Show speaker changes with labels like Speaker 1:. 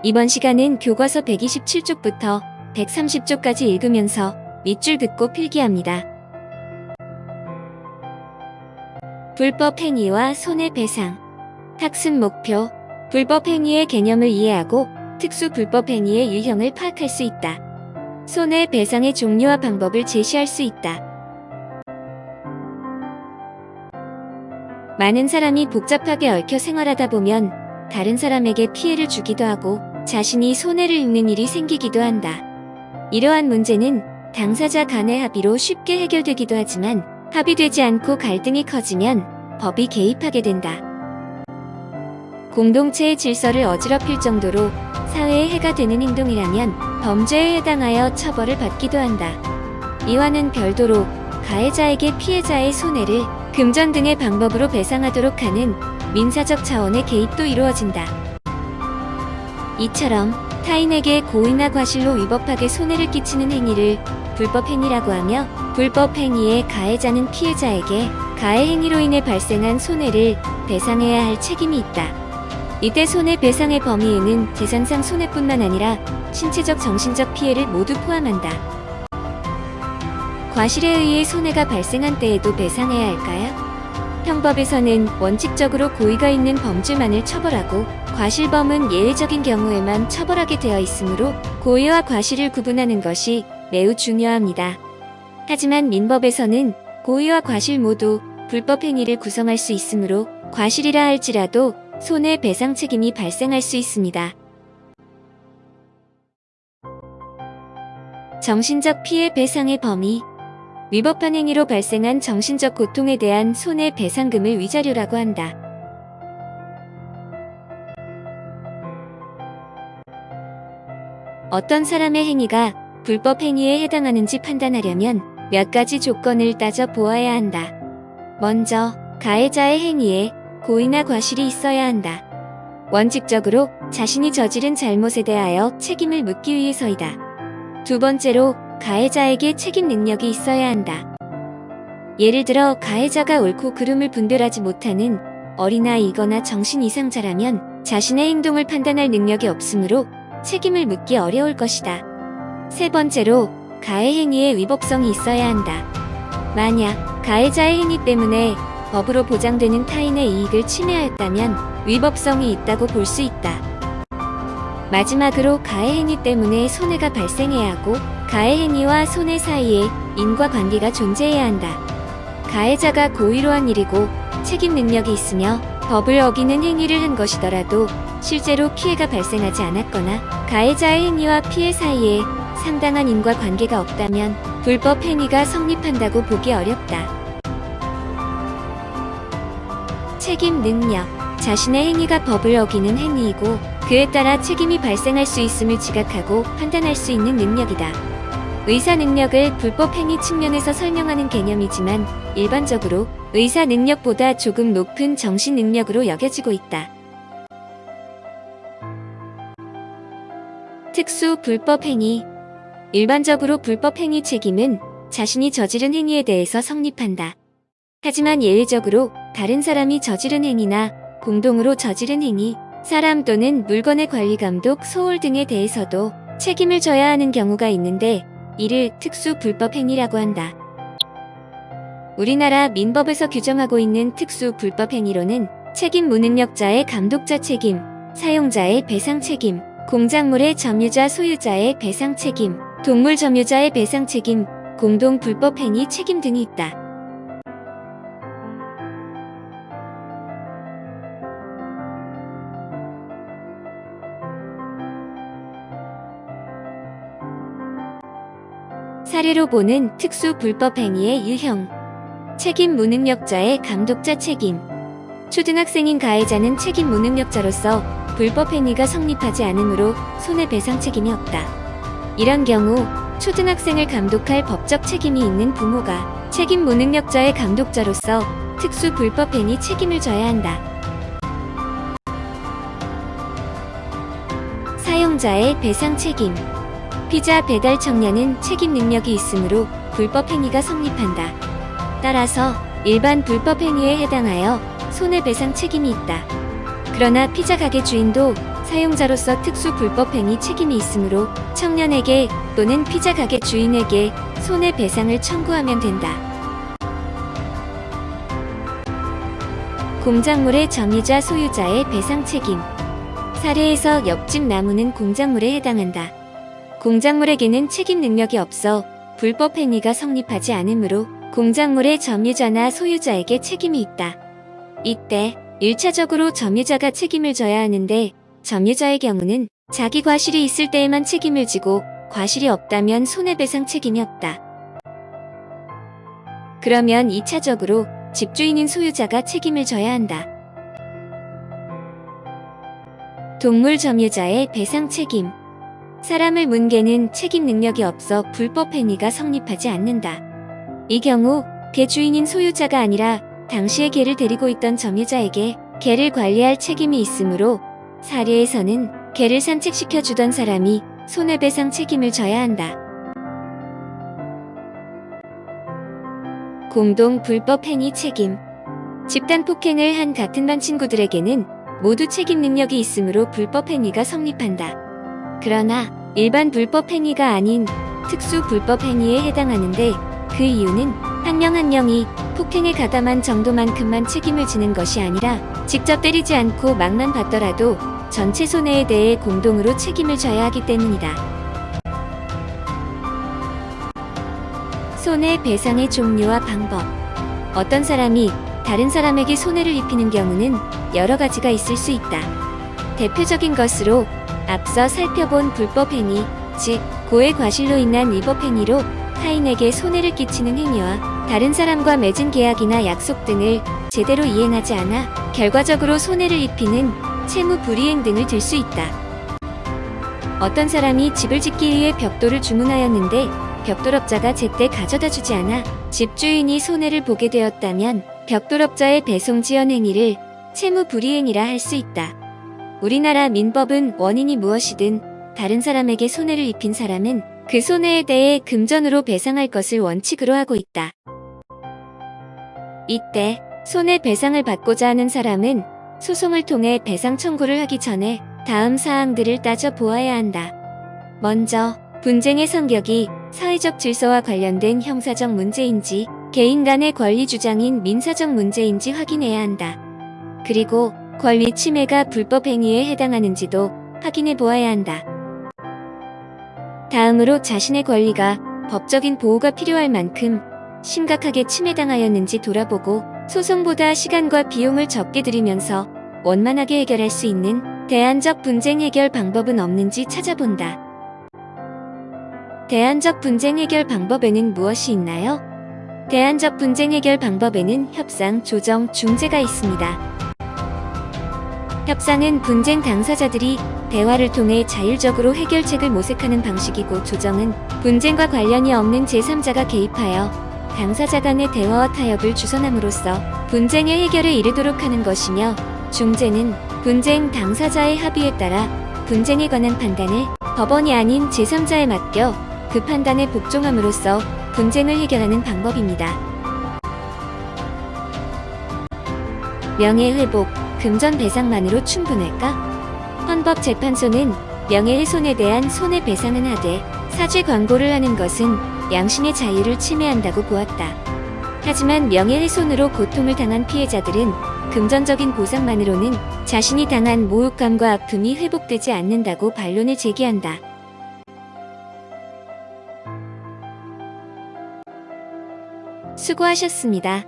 Speaker 1: 이번 시간은 교과서 127쪽부터 130쪽까지 읽으면서 밑줄 긋고 필기합니다. 불법 행위와 손해배상. 학습 목표. 불법 행위의 개념을 이해하고 특수 불법 행위의 유형을 파악할 수 있다. 손해배상의 종류와 방법을 제시할 수 있다. 많은 사람이 복잡하게 얽혀 생활하다 보면 다른 사람에게 피해를 주기도 하고 자신이 손해를 입는 일이 생기기도 한다. 이러한 문제는 당사자 간의 합의로 쉽게 해결되기도 하지만 합의되지 않고 갈등이 커지면 법이 개입하게 된다. 공동체의 질서를 어지럽힐 정도로 사회에 해가 되는 행동이라면 범죄에 해당하여 처벌을 받기도 한다. 이와는 별도로 가해자에게 피해자의 손해를 금전 등의 방법으로 배상하도록 하는 민사적 차원의 개입도 이루어진다. 이처럼 타인에게 고의나 과실로 위법하게 손해를 끼치는 행위를 불법 행위라고 하며 불법 행위의 가해자는 피해자에게 가해 행위로 인해 발생한 손해를 배상해야 할 책임이 있다. 이때 손해배상의 범위에는 재산상 손해뿐만 아니라 신체적 정신적 피해를 모두 포함한다. 과실에 의해 손해가 발생한 때에도 배상해야 할까요? 형법에서는 원칙적으로 고의가 있는 범죄만을 처벌하고 과실범은 예외적인 경우에만 처벌하게 되어 있으므로 고의와 과실을 구분하는 것이 매우 중요합니다. 하지만 민법에서는 고의와 과실 모두 불법 행위를 구성할 수 있으므로 과실이라 할지라도 손해배상 책임이 발생할 수 있습니다. 정신적 피해 배상의 범위. 위법한 행위로 발생한 정신적 고통에 대한 손해배상금을 위자료라고 한다. 어떤 사람의 행위가 불법 행위에 해당하는지 판단하려면 몇 가지 조건을 따져 보아야 한다. 먼저, 가해자의 행위에 고의나 과실이 있어야 한다. 원칙적으로 자신이 저지른 잘못에 대하여 책임을 묻기 위해서이다. 두 번째로, 가해자에게 책임 능력이 있어야 한다. 예를 들어 가해자가 옳고 그름을 분별하지 못하는 어린아이이거나 정신 이상자라면 자신의 행동을 판단할 능력이 없으므로 책임을 묻기 어려울 것이다. 세 번째로, 가해 행위의 위법성이 있어야 한다. 만약 가해자의 행위 때문에 법으로 보장되는 타인의 이익을 침해하였다면 위법성이 있다고 볼 수 있다. 마지막으로 가해 행위 때문에 손해가 발생해야 하고 가해 행위와 손해 사이에 인과관계가 존재해야 한다. 가해자가 고의로 한 일이고 책임 능력이 있으며 법을 어기는 행위를 한 것이더라도 실제로 피해가 발생하지 않았거나 가해자의 행위와 피해 사이에 상당한 인과관계가 없다면 불법 행위가 성립한다고 보기 어렵다. 책임 능력. 자신의 행위가 법을 어기는 행위이고 그에 따라 책임이 발생할 수 있음을 지각하고 판단할 수 있는 능력이다. 의사 능력을 불법 행위 측면에서 설명하는 개념이지만 일반적으로 의사 능력보다 조금 높은 정신 능력으로 여겨지고 있다. 특수 불법 행위. 일반적으로 불법 행위 책임은 자신이 저지른 행위에 대해서 성립한다. 하지만 예외적으로 다른 사람이 저지른 행위나 공동으로 저지른 행위, 사람 또는 물건의 관리 감독, 소홀 등에 대해서도 책임을 져야 하는 경우가 있는데 이를 특수 불법 행위라고 한다. 우리나라 민법에서 규정하고 있는 특수 불법 행위로는 책임 무능력자의 감독자 책임, 사용자의 배상 책임, 공작물의 점유자 소유자의 배상 책임, 동물 점유자의 배상 책임, 공동 불법 행위 책임 등이 있다. 사례로 보는 특수 불법 행위의 유형. 책임 무능력자의 감독자 책임. 초등학생인 가해자는 책임 무능력자로서 불법 행위가 성립하지 않으므로 손해배상 책임이 없다. 이런 경우 초등학생을 감독할 법적 책임이 있는 부모가 책임 무능력자의 감독자로서 특수 불법 행위 책임을 져야 한다. 사용자의 배상 책임. 피자 배달 청량은 책임 능력이 있으므로 불법 행위가 성립한다. 따라서 일반 불법 행위에 해당하여 손해배상 책임이 있다. 그러나 피자 가게 주인도 사용자로서 특수 불법행위 책임이 있으므로 청년에게 또는 피자 가게 주인에게 손해배상을 청구하면 된다. 공작물의 점유자 소유자의 배상 책임. 사례에서 옆집 나무는 공작물에 해당한다. 공작물에게는 책임 능력이 없어 불법 행위가 성립하지 않으므로 공작물의 점유자나 소유자에게 책임이 있다. 이때 1차적으로 점유자가 책임을 져야 하는데 점유자의 경우는 자기 과실이 있을 때에만 책임을 지고 과실이 없다면 손해배상 책임이 없다. 그러면 2차적으로 집주인인 소유자가 책임을 져야 한다. 동물 점유자의 배상 책임. 사람을 문 개는 책임 능력이 없어 불법 행위가 성립하지 않는다. 이 경우 개 주인인 소유자가 아니라 당시에 개를 데리고 있던 점유자에게 개를 관리할 책임이 있으므로 사례에서는 개를 산책시켜 주던 사람이 손해배상 책임을 져야 한다. 공동 불법 행위 책임. 집단 폭행을 한 같은 반 친구들에게는 모두 책임 능력이 있으므로 불법 행위가 성립한다. 그러나 일반 불법 행위가 아닌 특수 불법 행위에 해당하는데 그 이유는 한 명 한 명이 폭행에 가담한 정도만큼만 책임을 지는 것이 아니라 직접 때리지 않고 막만 받더라도 전체 손해에 대해 공동으로 책임을 져야 하기 때문이다. 손해배상의 종류와 방법. 어떤 사람이 다른 사람에게 손해를 입히는 경우는 여러 가지가 있을 수 있다. 대표적인 것으로 앞서 살펴본 불법행위, 즉 고의 과실로 인한 위법행위로 타인에게 손해를 끼치는 행위와 다른 사람과 맺은 계약이나 약속 등을 제대로 이행하지 않아 결과적으로 손해를 입히는 채무 불이행 등을 들 수 있다. 어떤 사람이 집을 짓기 위해 벽돌을 주문하였는데 벽돌업자가 제때 가져다 주지 않아 집주인이 손해를 보게 되었다면 벽돌업자의 배송 지연 행위를 채무 불이행이라 할 수 있다. 우리나라 민법은 원인이 무엇이든 다른 사람에게 손해를 입힌 사람은 그 손해에 대해 금전으로 배상할 것을 원칙으로 하고 있다. 이때 손해배상을 받고자 하는 사람은 소송을 통해 배상 청구를 하기 전에 다음 사항들을 따져 보아야 한다. 먼저 분쟁의 성격이 사회적 질서와 관련된 형사적 문제인지 개인 간의 권리 주장인 민사적 문제인지 확인해야 한다. 그리고 권리 침해가 불법 행위에 해당하는지도 확인해 보아야 한다. 다음으로 자신의 권리가 법적인 보호가 필요할 만큼 심각하게 침해당하였는지 돌아보고 소송보다 시간과 비용을 적게 들이면서 원만하게 해결할 수 있는 대안적 분쟁 해결 방법은 없는지 찾아본다. 대안적 분쟁 해결 방법에는 무엇이 있나요? 대안적 분쟁 해결 방법에는 협상, 조정, 중재가 있습니다. 협상은 분쟁 당사자들이 대화를 통해 자율적으로 해결책을 모색하는 방식이고, 조정은 분쟁과 관련이 없는 제3자가 개입하여 당사자 간의 대화와 타협을 주선함으로써 분쟁의 해결에 이르도록 하는 것이며, 중재는 분쟁 당사자의 합의에 따라 분쟁에 관한 판단을 법원이 아닌 제3자에 맡겨 그 판단에 복종함으로써 분쟁을 해결하는 방법입니다. 명예회복, 금전배상만으로 충분할까? 헌법재판소는 명예훼손에 대한 손해배상은 하되 사죄 광고를 하는 것은 양심의 자유를 침해한다고 보았다. 하지만 명예훼손으로 고통을 당한 피해자들은 금전적인 보상만으로는 자신이 당한 모욕감과 아픔이 회복되지 않는다고 반론을 제기한다. 수고하셨습니다.